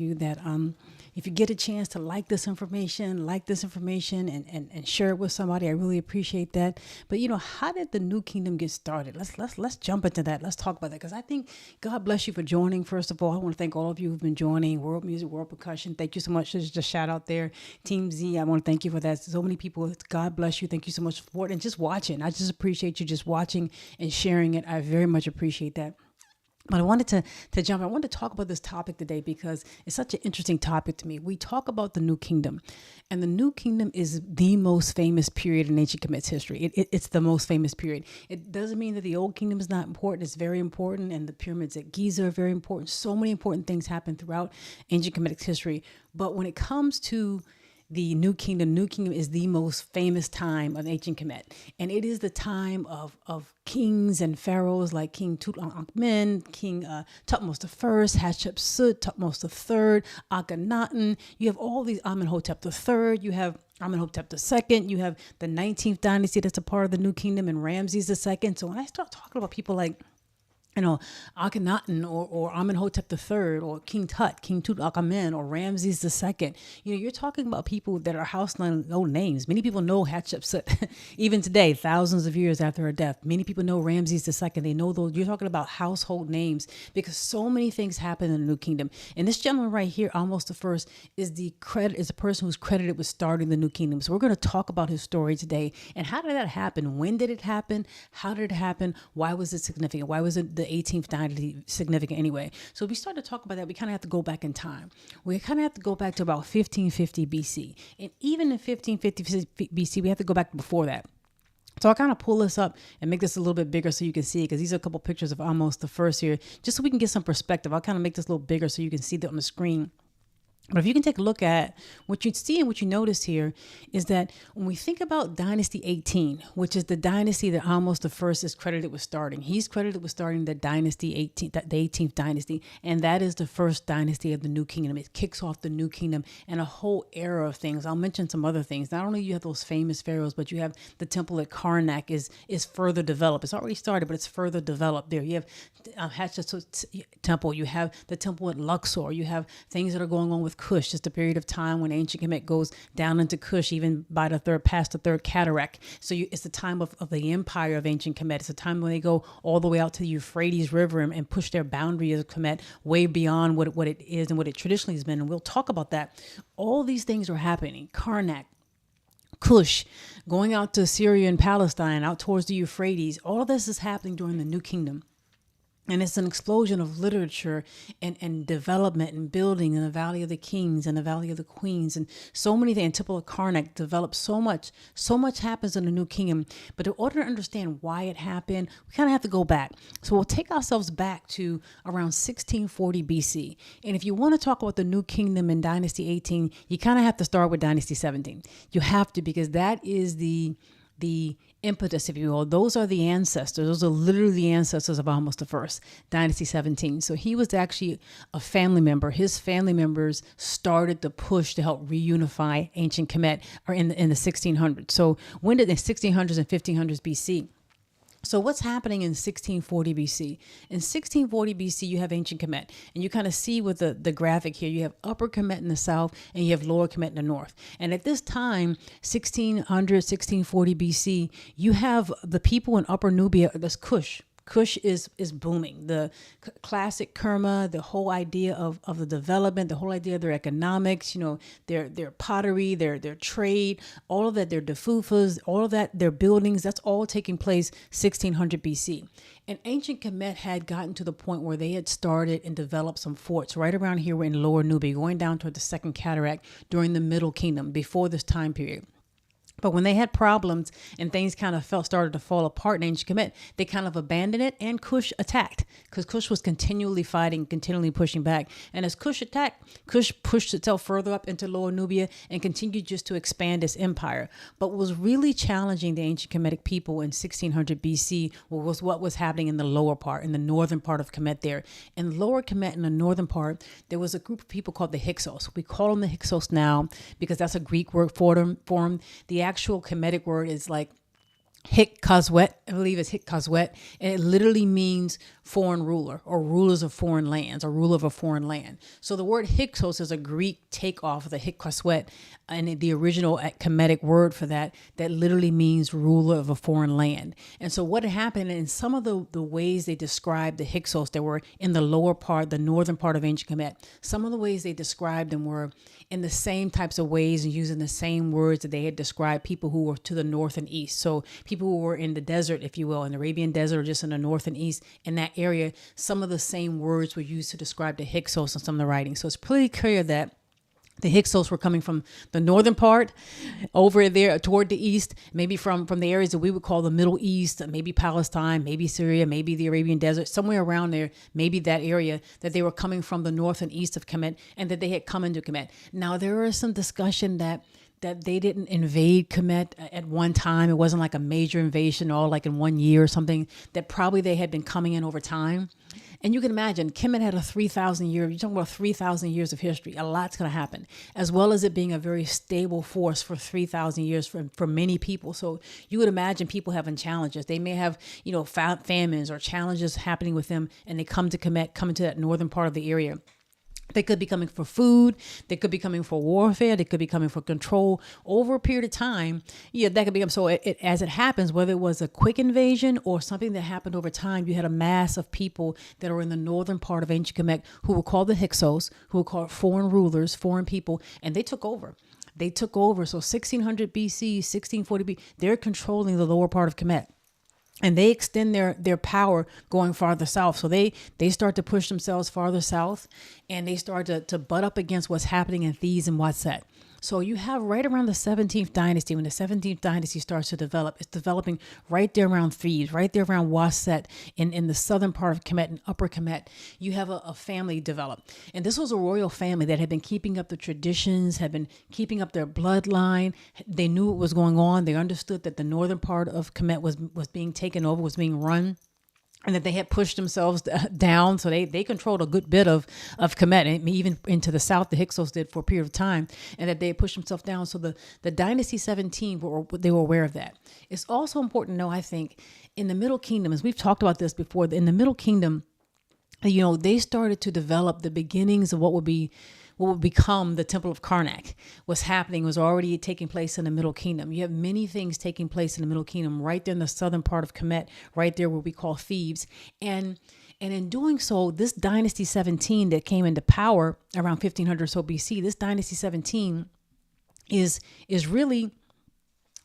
you that if you get a chance to like this information and share it with somebody. I really appreciate that. But how did the new kingdom get started? Let's jump into that. Let's talk about that, because I think God bless you for joining. First of all, I want to thank all of you who've been joining. World Music, World Percussion, thank you so much. There's just a shout out there. Team Z, I want to thank you for that. So many people, God bless you. Thank you so much for it. And just watching. I just appreciate you just watching and sharing it. I very much appreciate that. But I wanted to jump. I wanted to talk about this topic today because it's such an interesting topic to me. We talk about the New Kingdom, and the New Kingdom is the most famous period in ancient Kemet's history. It's the most famous period. It doesn't mean that the Old Kingdom is not important. It's very important, and the pyramids at Giza are very important. So many important things happen throughout ancient Kemetic history. But when it comes to the New Kingdom is the most famous time of ancient Kemet. And it is the time of kings and pharaohs like King Tutankhamun, King Tutmosis I, Hatshepsut, Tutmosis III, Akhenaten. You have all these Amenhotep III. You have Amenhotep II. You have the 19th dynasty that's a part of the New Kingdom, and Ramses II. So when I start talking about people like Akhenaten or Amenhotep III or King Tutankhamun or Ramses II. You're talking about people that are household names. Many people know Hatshepsut, even today, thousands of years after her death. Many people know Ramses II. They know those. You're talking about household names because so many things happen in the New Kingdom. And this gentleman right here, Ahmose the First, is the person who's credited with starting the New Kingdom. So we're going to talk about his story today and how did that happen? When did it happen? How did it happen? Why was it significant? Why was it the 18th dynasty significant anyway? So if we start to talk about that, we kind of have to go back in time. We kind of have to go back to about 1550 BC. And even in 1550 BC, we have to go back before that. So I'll kind of pull this up and make this a little bit bigger so you can see, because these are a couple pictures of Ahmose the First here, just so we can get some perspective. I'll kind of make this a little bigger so you can see that on the screen. But if you can take a look at what you see and what you notice here is that when we think about Dynasty 18, which is the dynasty that Ahmose the First is credited with starting, he's credited with starting the Dynasty 18, the 18th dynasty, and that is the first dynasty of the New Kingdom. It kicks off the New Kingdom and a whole era of things. I'll mention some other things. Not only you have those famous pharaohs, but you have the temple at Karnak is further developed. It's already started, but it's further developed there. You have Hatshepsut temple. You have the temple at Luxor. You have things that are going on with Kush, just a period of time when ancient Kemet goes down into Kush, even past the third cataract. So it's the time of the empire of ancient Kemet. It's a time when they go all the way out to the Euphrates River and push their boundary of Kemet way beyond what it is and what it traditionally has been. And we'll talk about that. All these things are happening. Karnak, Kush, going out to Syria and Palestine, out towards the Euphrates. All of this is happening during the New Kingdom. And it's an explosion of literature and development and building in the Valley of the Kings and the Valley of the Queens. And so many things. Temple of Karnak developed so much. So much happens in the New Kingdom. But in order to understand why it happened, we kind of have to go back. So we'll take ourselves back to around 1640 BC. And if you want to talk about the New Kingdom in Dynasty 18, you kind of have to start with Dynasty 17. You have to, because that is the impetus, if you will. Those are the ancestors. Those are literally the ancestors of Ahmose the First, Dynasty 17. So he was actually a family member. His family members started the push to help reunify ancient Kemet or in the 1600s. So when did the 1600s and 1500s BC? So what's happening in 1640 BC? In 1640 BC, you have ancient Kemet, and you kind of see with the graphic here, you have Upper Kemet in the south, and you have Lower Kemet in the north. And at this time, 1640 BC, you have the people in Upper Nubia, that's Kush. Kush is booming. The classic Kerma, the whole idea of the development, the whole idea of their economics, their pottery, their trade, all of that, their defufas, all of that, their buildings, that's all taking place 1600 BC. And ancient Kemet had gotten to the point where they had started and developed some forts right around here in Lower Nubia, going down toward the Second Cataract during the Middle Kingdom before this time period. But when they had problems and things kind of started to fall apart in ancient Kemet, they kind of abandoned it, and Kush attacked, because Kush was continually fighting, continually pushing back. And as Kush attacked, Kush pushed itself further up into Lower Nubia and continued just to expand its empire. But what was really challenging the ancient Kemetic people in 1600 BC was what was happening in the lower part, in the northern part of Kemet there. In Lower Kemet, in the northern part, there was a group of people called the Hyksos. We call them the Hyksos now because that's a Greek word for them. The actual Kemetic word is like Hikkazwet, I believe it's Hikkazwet, and it literally means foreign ruler or rulers of foreign lands or ruler of a foreign land. So the word Hyksos is a Greek takeoff of the Hikwaswet, and the original Kemetic word for that literally means ruler of a foreign land. And so what happened in some of the ways they described the Hyksos that were in the lower part, the northern part of ancient Kemet, some of the ways they described them were in the same types of ways and using the same words that they had described people who were to the north and east. So people who were in the desert, if you will, in the Arabian desert or just in the north and east, in that area, some of the same words were used to describe the Hyksos in some of the writings. So it's pretty clear that the Hyksos were coming from the northern part over there toward the east, maybe from the areas that we would call the Middle East, maybe Palestine, maybe Syria, maybe the Arabian desert, somewhere around there, maybe that area, that they were coming from the north and east of Kemet and that they had come into Kemet. Now, there is some discussion that they didn't invade Kemet at one time. It wasn't like a major invasion all like in 1 year or something, that probably they had been coming in over time. And you can imagine Kemet had a 3,000 year, you're talking about 3,000 years of history. A lot's going to happen, as well as it being a very stable force for 3,000 years for many people. So you would imagine people having challenges. They may have, famines or challenges happening with them, and they come to Kemet, come into that northern part of the area. They could be coming for food. They could be coming for warfare. They could be coming for control over a period of time. Yeah, that could be. So as it happens, whether it was a quick invasion or something that happened over time, you had a mass of people that are in the northern part of ancient Kemet who were called the Hyksos, who were called foreign rulers, foreign people, and they took over. So 1600 BC, 1640 BC, they're controlling the lower part of Kemet. And they extend their power going farther south. So they start to push themselves farther south, and they start to butt up against what's happening in Thebes and Waset. So you have right around the 17th dynasty, when the 17th dynasty starts to develop, it's developing right there around Thebes, right there around Waset in the southern part of Kemet and upper Kemet. You have a family develop. And this was a royal family that had been keeping up the traditions, had been keeping up their bloodline. They knew what was going on. They understood that the northern part of Kemet was being taken over, was being run, and that they had pushed themselves down. So they controlled a good bit of Kemet, and even into the south, the Hyksos did for a period of time, and that they had pushed themselves down. So the Dynasty 17, they were aware of that. It's also important to know, I think, in the Middle Kingdom, as we've talked about this before, in the Middle Kingdom, they started to develop the beginnings of what would become the Temple of Karnak. What's happening was already taking place in the Middle Kingdom. You have many things taking place in the Middle Kingdom, right there in the southern part of Kemet, right there where we call Thebes. And in doing so, this Dynasty 17 that came into power around 1500 or so BC, this Dynasty 17 is really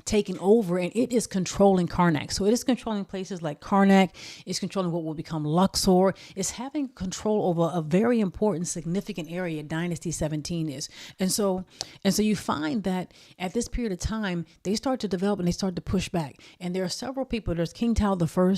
taking over, and it is controlling Karnak. So it is controlling places like Karnak. It's controlling what will become Luxor. It's having control over a very important, significant area Dynasty 17 is. And so you find that at this period of time, they start to develop and they start to push back. And there are several people. There's King Tao I,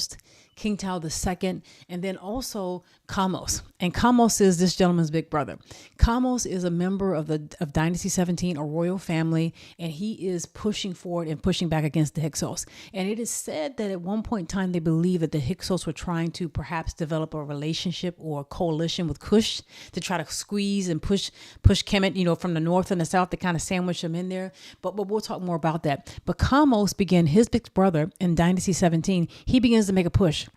King Tao II, and then also Ahmose. And Ahmose is this gentleman's big brother. Ahmose is a member of Dynasty 17, a royal family, and he is pushing forward and pushing back against the Hyksos. And it is said that at one point in time, they believe that the Hyksos were trying to perhaps develop a relationship or a coalition with Kush to try to squeeze and push Kemet, from the north and the south, to kind of sandwich them in there. But we'll talk more about that. But Ahmose began, his big brother in Dynasty 17, he begins to make a push.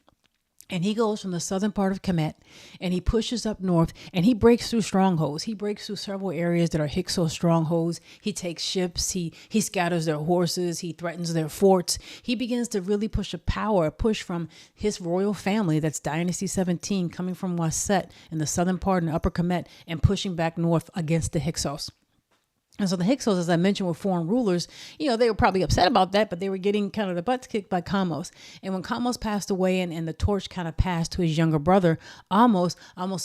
And he goes from the southern part of Kemet and he pushes up north and he breaks through strongholds. He breaks through several areas that are Hyksos strongholds. He takes ships. He scatters their horses. He threatens their forts. He begins to really push a push from his royal family, that's Dynasty 17, coming from Waset in the southern part and upper Kemet, and pushing back north against the Hyksos. And so the Hyksos, as I mentioned, were foreign rulers. They were probably upset about that, but they were getting kind of the butts kicked by Ahmose. And when Ahmose passed away and the torch kind of passed to his younger brother, Ahmose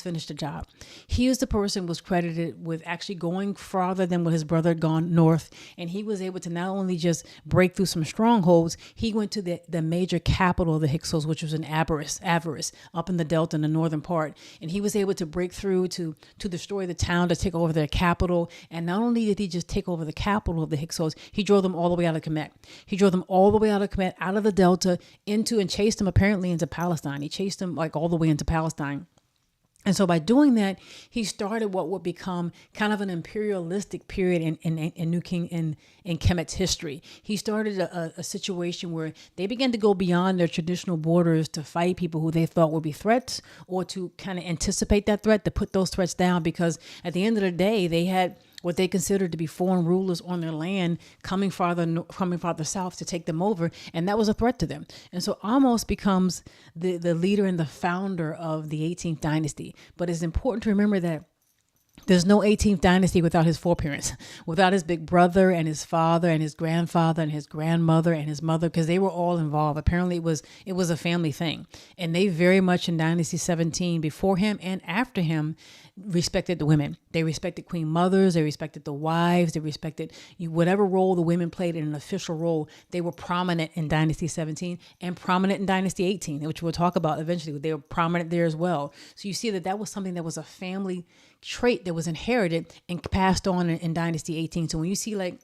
finished the job. He was the person who was credited with actually going farther than what his brother had gone north. And he was able to not only just break through some strongholds, he went to the major capital of the Hyksos, which was in Abydos, up in the delta in the northern part. And he was able to break through to destroy the town, to take over their capital. And not only did he just take over the capital of the Hyksos, he drove them all the way out of Kemet. He drove them all the way out of Kemet, out of the delta, and chased them apparently into Palestine. He chased them like all the way into Palestine. And so by doing that, he started what would become kind of an imperialistic period in New King in Kemet's history. He started a situation where they began to go beyond their traditional borders to fight people who they thought would be threats, or to kind of anticipate that threat, to put those threats down, because at the end of the day, they had what they considered to be foreign rulers on their land coming farther south to take them over, and that was a threat to them. And so Ahmose becomes the leader and the founder of the 18th dynasty. But it's important to remember that there's no 18th dynasty without his foreparents, without his big brother and his father and his grandfather and his grandmother and his mother, because they were all involved. Apparently it was a family thing. And they very much in Dynasty 17, before him and after him, respected the women. They respected queen mothers. They respected the wives. They respected whatever role the women played in an official role. They were prominent in Dynasty 17 and prominent in Dynasty 18, which we'll talk about eventually. They were prominent there as well. So you see that was something that was a family trait that was inherited and passed on in Dynasty 18. So when you see like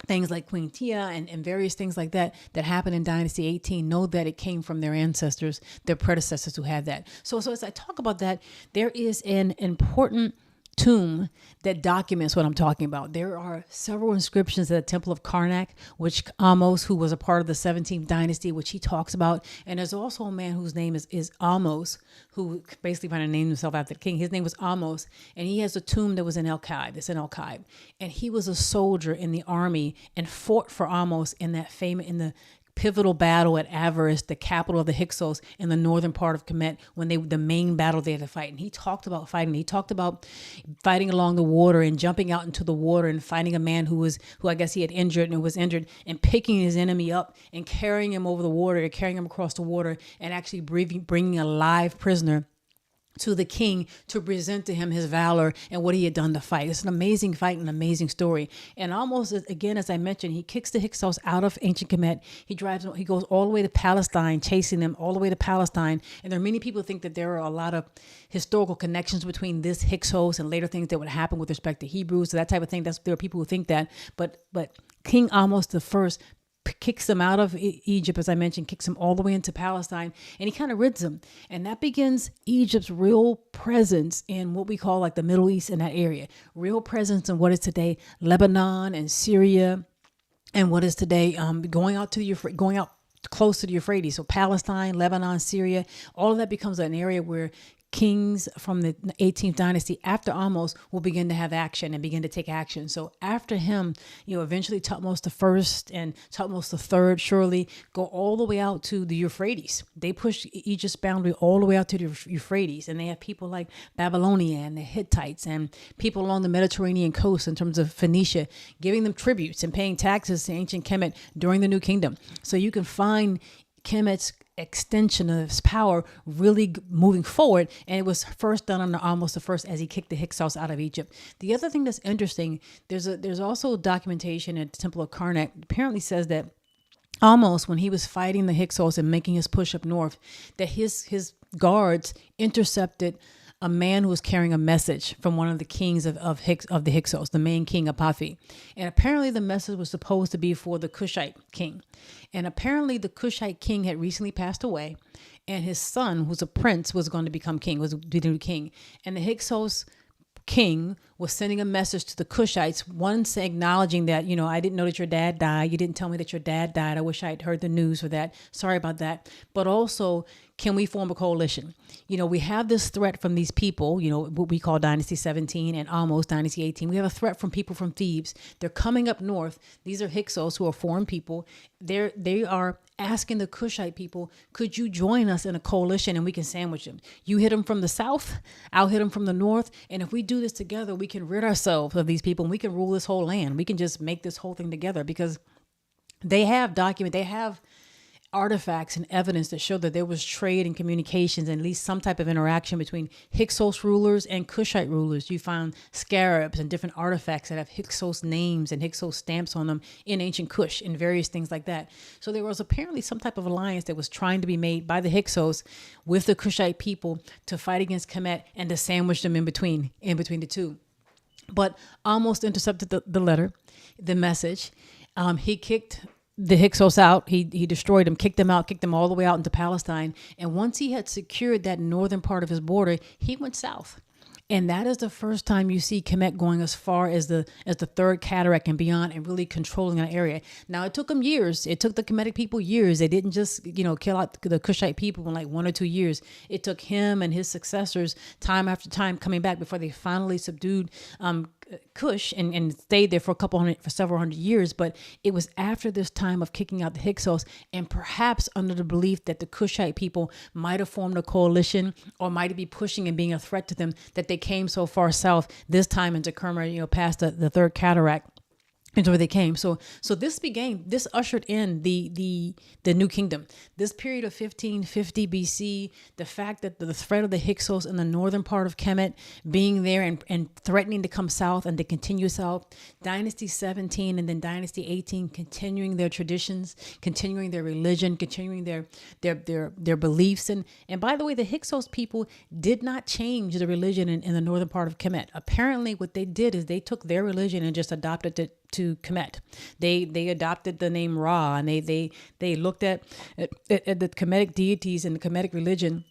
things like Queen Tia and various things like that happened in Dynasty 18, know that it came from their ancestors, their predecessors who had that. So as I talk about that, there is an important tomb that documents what I'm talking about. There are several inscriptions at the Temple of Karnak, which Ahmose, who was a part of the 17th dynasty, which he talks about. And there's also a man whose name is Ahmose, who basically kind of named himself after the king. His name was Ahmose, and he has a tomb that was in El-Kaib. It's in El-Kaib. And he was a soldier in the army and fought for Ahmose in the pivotal battle at Abydos, the capital of the Hyksos in the northern part of Kemet, when the main battle they had to fight. And he talked about fighting. He talked about fighting along the water and jumping out into the water and finding a man who I guess he had injured and was injured, and picking his enemy up and carrying him over the water, carrying him across the water, and actually bringing a live prisoner to the king to present to him his valor and what he had done to fight. It's an amazing fight, an amazing story. And Ahmose, again, as I mentioned, he kicks the Hyksos out of ancient Kemet. He goes all the way to Palestine, chasing them all the way to Palestine. And there are many people who think that there are a lot of historical connections between this Hyksos and later things that would happen with respect to Hebrews, so that type of thing. There are people who think that, but King Ahmose the first kicks them out of Egypt, as I mentioned, kicks them all the way into Palestine, and he kind of rids them. And that begins Egypt's real presence in what we call like the Middle East, in that area. Real presence in what is today Lebanon and Syria, and what is today going out close to the Euphrates. So Palestine, Lebanon, Syria, all of that becomes an area where kings from the 18th dynasty after Ahmose will begin to have action and begin to take action. So after him, eventually Thutmose the first and Thutmose the third surely go all the way out to the Euphrates. They push Egypt's boundary all the way out to the Euphrates, and they have people like Babylonia and the Hittites and people along the Mediterranean coast in terms of Phoenicia giving them tributes and paying taxes to ancient Kemet during the New Kingdom. So you can find Kemet's extension of his power really moving forward, and it was first done under Ahmose the first as he kicked the Hyksos out of Egypt. The other thing that's interesting, there's also documentation at the Temple of Karnak apparently says that Ahmose, when he was fighting the Hyksos and making his push up north, that his guards intercepted a man who was carrying a message from one of the kings of the Hyksos, the main king Apafi. And apparently the message was supposed to be for the Cushite king. And apparently the Cushite king had recently passed away, and his son, who's a prince, was going to become king, was the new king. And the Hyksos king was sending a message to the Cushites, once acknowledging that, I didn't know that your dad died. You didn't tell me that your dad died. I wish I had heard the news for that. Sorry about that. But also, can we form a coalition? We have this threat from these people, what we call Dynasty 17 and almost Dynasty 18. We have a threat from people from Thebes. They're coming up north. These are Hyksos, who are foreign people. They are asking the Cushite people, could you join us in a coalition and we can sandwich them? You hit them from the south, I'll hit them from the north. And if we do this together, we can rid ourselves of these people and we can rule this whole land. We can just make this whole thing together, because they have artifacts and evidence that show that there was trade and communications, and at least some type of interaction between Hyksos rulers and Cushite rulers. You find scarabs and different artifacts that have Hyksos names and Hyksos stamps on them in ancient Kush and various things like that. So there was apparently some type of alliance that was trying to be made by the Hyksos with the Cushite people to fight against Kemet and to sandwich them in between the two. But Ahmose intercepted the letter, the message. He kicked the Hyksos out. He destroyed them, kicked them out, kicked them all the way out into Palestine. And once he had secured that northern part of his border, he went south. And that is the first time you see Kemet going as far as the third cataract and beyond, and really controlling that area. Now, it took them years. It took the Kemetic people years. They didn't just, kill out the Kushite people in like 1 or 2 years. It took him and his successors time after time coming back before they finally subdued Kush and stayed there for several hundred years. But it was after this time of kicking out the Hyksos, and perhaps under the belief that the Kushite people might have formed a coalition or might be pushing and being a threat to them, that they came so far south this time into Kerma, past the third cataract. Into where they came. So this ushered in the new kingdom. This period of 1550 BC, the fact that the threat of the Hyksos in the northern part of Kemet being there and threatening to come south and to continue south, Dynasty 17 and then Dynasty 18 continuing their traditions, continuing their religion, continuing their beliefs. And by the way, the Hyksos people did not change the religion in the northern part of Kemet. Apparently what they did is they took their religion and just adopted it to Kemet. They adopted the name Ra, and they looked at the Kemetic deities and the Kemetic religion,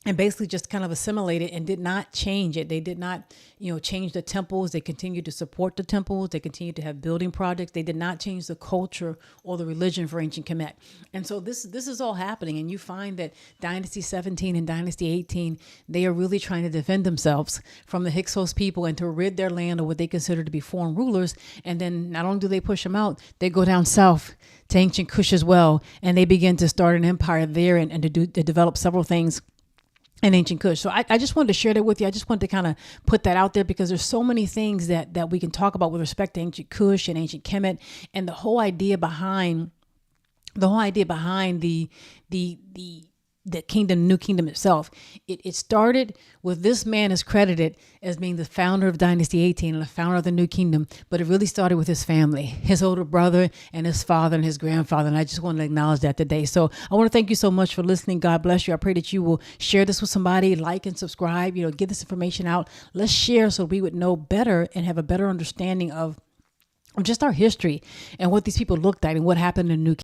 and basically just kind of assimilated and did not change it. They did not, change the temples. They continued to support the temples. They continued to have building projects. They did not change the culture or the religion for ancient Kemet. And so this is all happening. And you find that Dynasty 17 and Dynasty 18, they are really trying to defend themselves from the Hyksos people and to rid their land of what they consider to be foreign rulers. And then not only do they push them out, they go down south to ancient Kush as well. And they begin to start an empire there and to develop several things in ancient Kush. So I just wanted to share that with you. I just wanted to kind of put that out there because there's so many things that we can talk about with respect to ancient Kush and ancient Kemet, and the whole idea behind the kingdom, new kingdom itself. It started with this man is credited as being the founder of Dynasty 18 and the founder of the new kingdom, but it really started with his family, his older brother and his father and his grandfather. And I just want to acknowledge that today. So I want to thank you so much for listening. God bless you. I pray that you will share this with somebody, like and subscribe, get this information out. Let's share so we would know better and have a better understanding of just our history and what these people looked at and what happened in the new